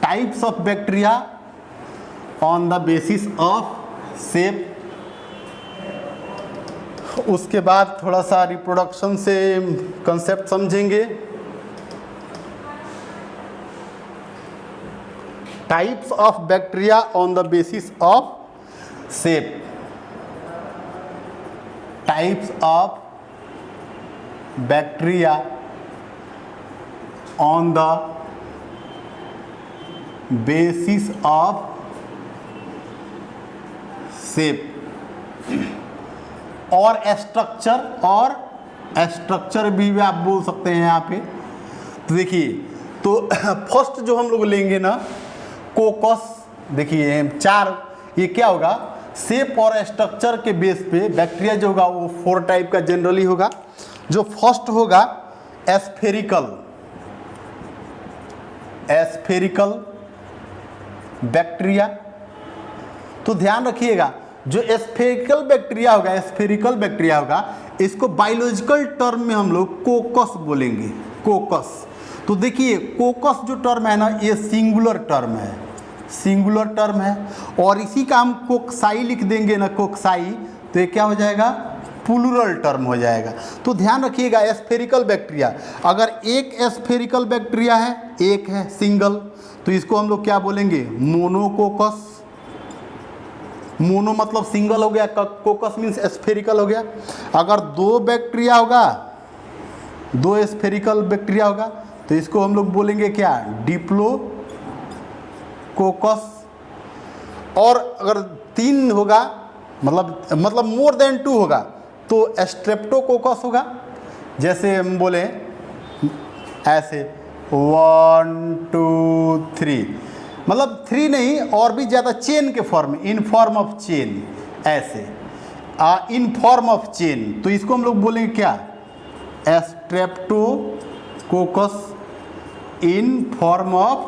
Types of bacteria on the basis of shape. उसके बाद थोड़ा सा रिप्रोडक्शन से कंसेप्ट समझेंगे। Types of bacteria on the basis of shape. Types of bacteria on the basis of shape और structure भी आप बोल सकते हैं यहाँ पे। तो देखिए, तो फर्स्ट जो हम लोग लेंगे ना कोकस, देखिए चार, ये क्या होगा, शेप और स्ट्रक्चर के बेस पे बैक्टीरिया जो होगा वो 4 टाइप का जनरली होगा। जो फर्स्ट होगा एस्फेरिकल बैक्टीरिया। तो ध्यान रखिएगा, जो एस्फेरिकल बैक्टीरिया होगा इसको बायोलॉजिकल टर्म में हम लोग कोकस बोलेंगे, कोकस। तो देखिए कोकस जो टर्म है ना, ये सिंगुलर टर्म है, और इसी का हम कोक्साई लिख देंगे ना, कोक्साई, तो ये क्या हो जाएगा, प्लूरल टर्म हो जाएगा। तो ध्यान रखिएगा, एस्फेरिकल बैक्टीरिया, अगर एक एस्फेरिकल बैक्टीरिया है, एक है सिंगल, तो इसको हम लोग क्या बोलेंगे, मोनोकोकस। मोनो मतलब सिंगल हो गया, कोकस मीन्स एस्फेरिकल हो गया। अगर दो एस्फेरिकल बैक्टीरिया होगा तो इसको हम लोग बोलेंगे क्या, डिप्लोकोकस। और अगर 3 होगा, मतलब मोर देन 2 होगा तो स्ट्रेप्टोकोकस होगा। जैसे हम बोले ऐसे 1 2 3, मतलब 3 नहीं और भी ज़्यादा, चेन के फॉर्म में, इन फॉर्म ऑफ चेन, ऐसे इन फॉर्म ऑफ चेन, तो इसको हम लोग बोलेंगे क्या, Streptococcus in form of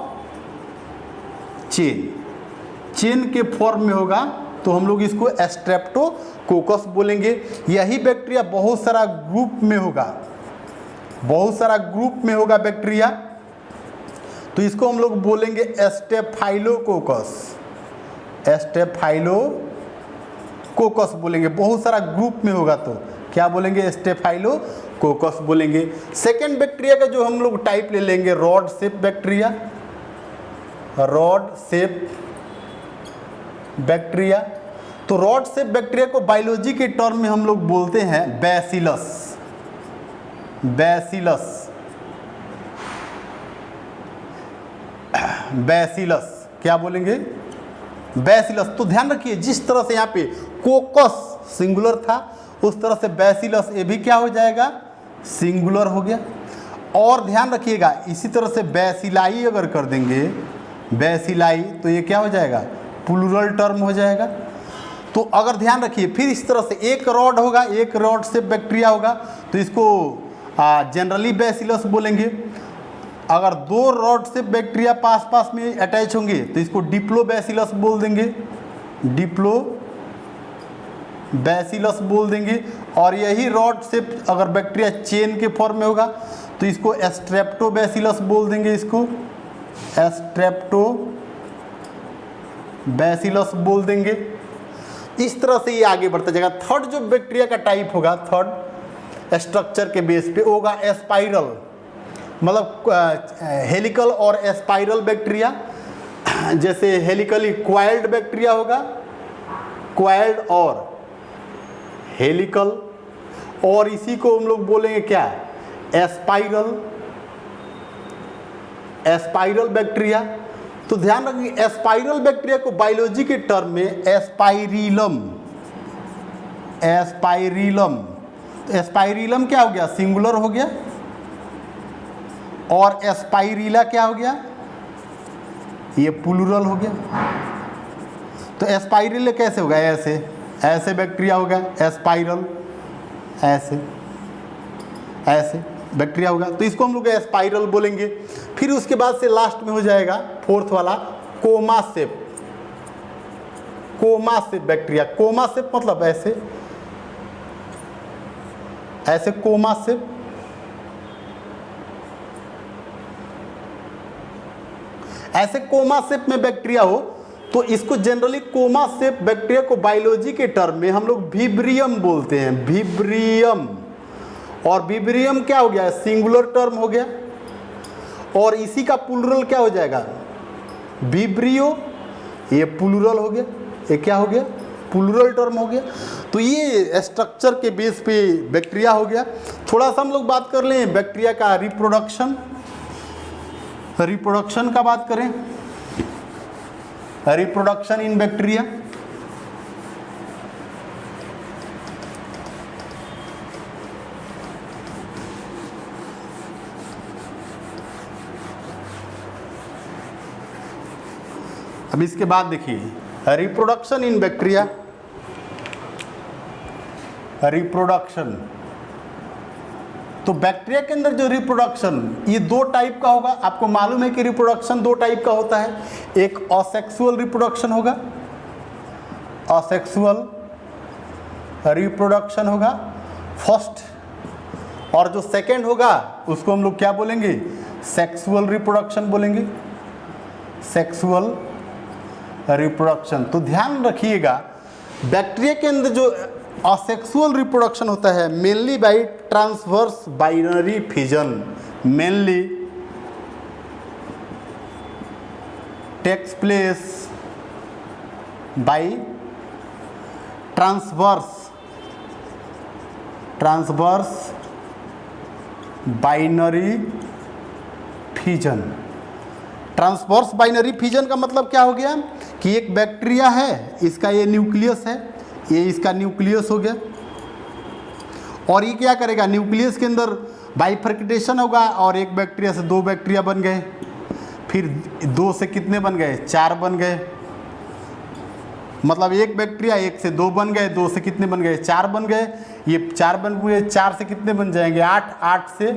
chain के फॉर्म में होगा तो हम लोग इसको स्ट्रेप्टोकोकस बोलेंगे। यही बैक्टीरिया बहुत सारा ग्रुप में होगा बैक्टीरिया, तो इसको हम लोग बोलेंगे स्टेफाइलोकोकस बोलेंगे। बहुत सारा ग्रुप में होगा तो क्या बोलेंगे, स्टेफाइलोकोकस बोलेंगे। सेकेंड बैक्टीरिया का जो हम लोग टाइप ले लेंगे, रॉड शेप बैक्टीरिया। तो रॉड शेप बैक्टीरिया को बायोलॉजी के टर्म में हम लोग बोलते हैं बैसिलस। क्या बोलेंगे, बैसिलस। तो ध्यान रखिए, जिस तरह से यहाँ पे कोकस सिंगुलर था उस तरह से बैसिलस ये भी क्या हो जाएगा, सिंगुलर हो गया। और ध्यान रखिएगा, इसी तरह से बैसिलाई अगर कर देंगे, बैसिलाई, तो ये क्या हो जाएगा, प्लूरल टर्म हो जाएगा। तो अगर ध्यान रखिए, फिर इस तरह से एक रॉड होगा, एक रॉड से बैक्टीरिया होगा तो इसको जनरली बैसिलस बोलेंगे। अगर 2 रॉड से बैक्टीरिया पास में अटैच होंगे तो इसको डिप्लोबैसिलस बोल देंगे, बैसिलस बोल देंगे। और यही रॉड से अगर बैक्टीरिया चेन के फॉर्म में होगा तो इसको स्ट्रेप्टोबैसिलस बोल देंगे, इसको स्ट्रेप्टोबैसिलस बोल देंगे। इस तरह से ये आगे बढ़ता जाएगा। थर्ड जो बैक्टीरिया का टाइप होगा, थर्ड स्ट्रक्चर के बेस पे होगा स्पाइरल, मतलब हेलिकल और स्पाइरल बैक्टीरिया। जैसे हेलिकली क्वाइल्ड बैक्टीरिया होगा, क्वाइल्ड और हेलिकल, और इसी को हम लोग बोलेंगे क्या, एस्पाइरल बैक्टीरिया। तो ध्यान रखिए एस्पाइरल बैक्टीरिया को बायोलॉजी के टर्म में एस्पाइरिलम, तो एस्पाइरिलम क्या हो गया, सिंगुलर हो गया, और एस्पाइरिला क्या हो गया, ये प्लूरल हो गया। तो एस्पाइरिल कैसे होगा, ऐसे बैक्टीरिया होगा एस्पाइरल, ऐसे बैक्टीरिया होगा, तो इसको हम लोग एस्पाइरल बोलेंगे। फिर उसके बाद से लास्ट में हो जाएगा फोर्थ वाला कोमासेप बैक्टीरिया। कोमासेप मतलब ऐसे कोमासेप, ऐसे कोमासेप में बैक्टीरिया हो तो इसको जनरली कोमासेप बैक्टीरिया को बायोलॉजी के टर्म में हम लोग विब्रियम बोलते हैं, विब्रियम। और विब्रियम क्या हो गया, सिंगुलर टर्म हो गया, और इसी का प्लूरल क्या हो जाएगा, विब्रियो, ये प्लूरल हो गया, ये क्या हो गया, प्लूरल टर्म हो गया। तो ये स्ट्रक्चर के बेस पे बैक्टीरिया हो गया। थोड़ा सा हम लोग बात कर लें बैक्टीरिया का रिप्रोडक्शन का बात करें, रिप्रोडक्शन इन बैक्टीरिया। अब इसके बाद देखिए रिप्रोडक्शन इन बैक्टीरिया, रिप्रोडक्शन। तो बैक्टीरिया के अंदर जो रिप्रोडक्शन, ये दो टाइप का होगा। आपको मालूम है कि रिप्रोडक्शन दो टाइप का होता है, एक असेक्सुअल रिप्रोडक्शन होगा, असेक्सुअल रिप्रोडक्शन होगा फर्स्ट, और जो सेकंड होगा उसको हम लोग क्या बोलेंगे, सेक्सुअल रिप्रोडक्शन बोलेंगे, सेक्सुअल रिप्रोडक्शन। तो ध्यान रखिएगा बैक्टीरिया के अंदर जो असेक्सुअल रिप्रोडक्शन होता है mainly by transverse binary fission, mainly takes place by transverse binary fission. Transverse binary fission का मतलब क्या हो गया कि एक बैक्टीरिया है, इसका ये न्यूक्लियस है, ये इसका न्यूक्लियस हो गया, और ये क्या करेगा, न्यूक्लियस के अंदर बाइफर्केटेशन होगा और एक बैक्टीरिया से दो बैक्टीरिया बन गए, फिर दो से कितने बन गए, चार बन गए, मतलब एक बैक्टीरिया एक से दो बन गए, दो से कितने बन गए, चार बन गए, ये चार बन गए, चार से कितने बन जाएंगे, आठ, आठ से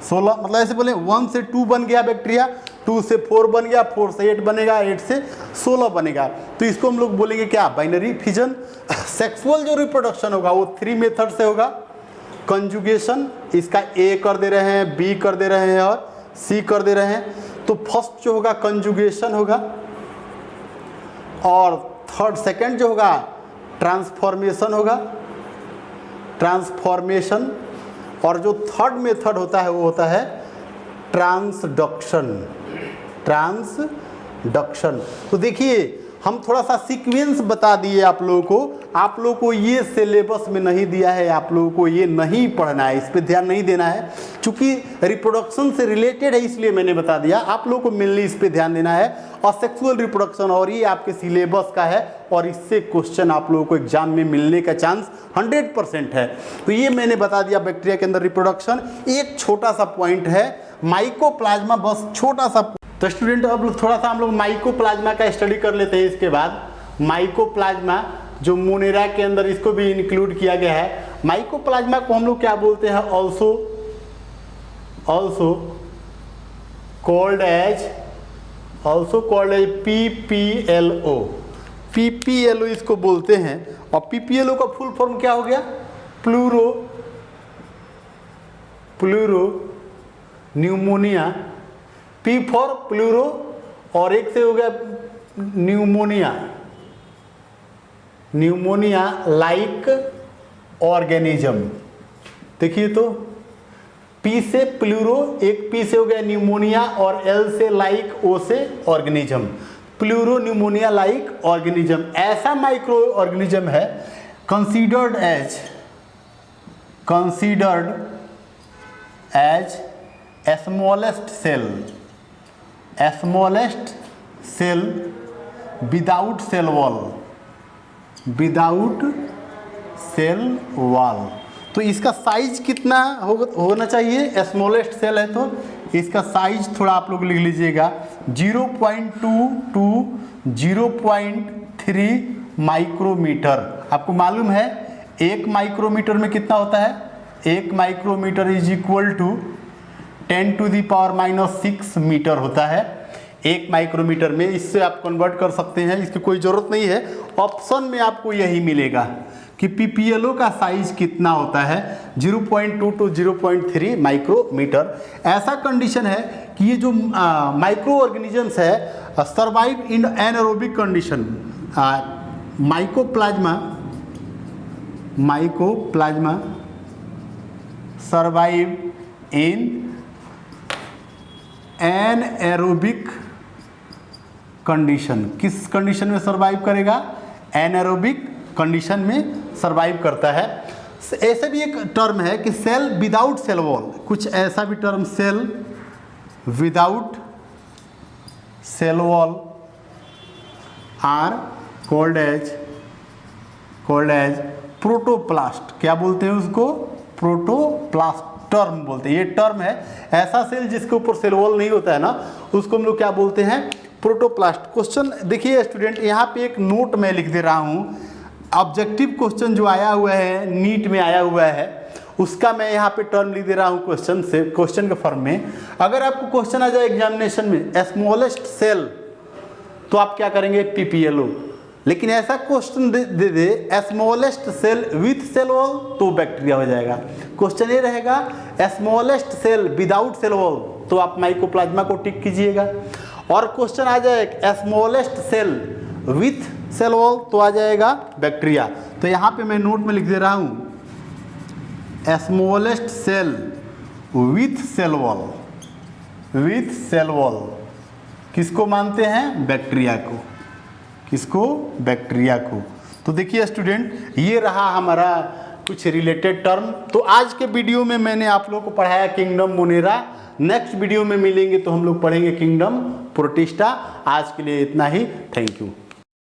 16, मतलब ऐसे बोले 1 से 2 बन गया बैक्टीरिया, 2 से 4 बन गया, 4 से 8 बनेगा, 8 से 16 बनेगा। तो इसको हम लोग बोलेंगे क्या, बाइनरी फिजन। सेक्सुअल जो रिप्रोडक्शन होगा वो 3 मेथड से होगा। कंजुगेशन, इसका ए कर दे रहे हैं, बी कर दे रहे हैं और सी कर दे रहे हैं। तो फर्स्ट जो होगा कंजुगेशन होगा, और सेकंड जो होगा ट्रांसफॉर्मेशन होगा, ट्रांसफॉर्मेशन। और जो थर्ड मेथड होता है वो होता है ट्रांसडक्शन, ट्रांसडक्शन। तो देखिए हम थोड़ा सा सीक्वेंस बता दिए आप लोगों को ये सिलेबस में नहीं दिया है, आप लोगों को ये नहीं पढ़ना है, इस पे ध्यान नहीं देना है, चूंकि रिप्रोडक्शन से रिलेटेड है इसलिए मैंने बता दिया। आप लोगों को मेनली इस पे ध्यान देना है, असेक्सुअल रिप्रोडक्शन, और ये आपके सिलेबस का है और इससे क्वेश्चन आप लोगों को एग्जाम में मिलने का चांस 100% है। तो ये मैंने बता दिया बैक्टीरिया के अंदर रिप्रोडक्शन। एक छोटा सा पॉइंट है माइकोप्लाज्मा, बस छोटा सा। तो स्टूडेंट अब थोड़ा सा हम लोग माइकोप्लाज्मा का स्टडी कर लेते हैं। इसके बाद माइकोप्लाज्मा जो मोनेरा के अंदर, इसको भी इंक्लूड किया गया है। माइकोप्लाज्मा को हम लोग क्या बोलते हैं, also called as PPLO, PPLO इसको बोलते हैं। और PPLO का फुल फॉर्म क्या हो गया? Pleuro pneumonia, P for pleuro और एक से हो गया न्यूमोनिया लाइक ऑर्गेनिज्म। देखिए तो P से प्लूरो, एक P से हो गया न्यूमोनिया और L से लाइक, O से organism, pleuropneumonia like organism. ऐसा माइक्रो ऑर्गेनिज्म है considered as smallest cell without cell wall. तो इसका साइज कितना होना चाहिए? स्मॉलेस्ट सेल है तो इसका साइज थोड़ा आप लोग लिख लीजिएगा, 0.2 to 0.3 माइक्रोमीटर। आपको मालूम है 1 माइक्रोमीटर में कितना होता है? 1 micrometre is equal to 10⁻⁻⁶ metre होता है 1 माइक्रोमीटर में। इससे आप कन्वर्ट कर सकते हैं, इसकी कोई ज़रूरत नहीं है। ऑप्शन में आपको यही मिलेगा कि PPLO का साइज कितना होता है, 0.2 to 0.3 माइक्रोमीटर। ऐसा कंडीशन है कि ये जो माइक्रो ऑर्गेनिजम्स है survive in anaerobic condition. Mycoplasma survive in anaerobic condition. किस कंडीशन में सर्वाइव करेगा? एनारोबिक कंडीशन में सर्वाइव करता है। ऐसे भी एक टर्म है कि सेल विदाउट सेल वॉल, कुछ ऐसा भी term, cell without cell wall are called as protoplast. क्या बोलते हैं उसको? प्रोटोप्लास्ट टर्म बोलते हैं। ये टर्म है, ऐसा सेल जिसके ऊपर सेल वॉल नहीं होता है ना, उसको हम लोग क्या बोलते हैं? प्रोटोप्लास्ट। क्वेश्चन देखिए स्टूडेंट, यहाँ पे एक नोट मैं लिख दे रहा हूँ। ऑब्जेक्टिव क्वेश्चन जो आया हुआ है, नीट में आया हुआ है, उसका मैं यहाँ पे टर्म लिख दे रहा हूँ क्वेश्चन के फॉर्म में। अगर आपको क्वेश्चन आ जाए एग्जामिनेशन में स्मॉलेस्ट सेल, तो आप क्या करेंगे? PPLO। लेकिन ऐसा क्वेश्चन दे smallest cell with cell wall, तो बैक्टीरिया हो जाएगा। क्वेश्चन ये रहेगा smallest cell without cell wall, तो आप माइकोप्लाज्मा को टिक कीजिएगा। और क्वेश्चन आ जाए smallest cell with cell wall, तो आ जाएगा बैक्टीरिया। तो यहाँ पे मैं नोट में लिख दे रहा हूँ smallest cell with cell wall. किसको मानते हैं? बैक्टीरिया को। किसको? बैक्टीरिया को। तो देखिए स्टूडेंट, ये रहा हमारा कुछ रिलेटेड टर्म। तो आज के वीडियो में मैंने आप लोगों को पढ़ाया किंगडम मोनेरा। नेक्स्ट वीडियो में मिलेंगे तो हम लोग पढ़ेंगे किंगडम प्रोटिस्टा। आज के लिए इतना ही। Thank you.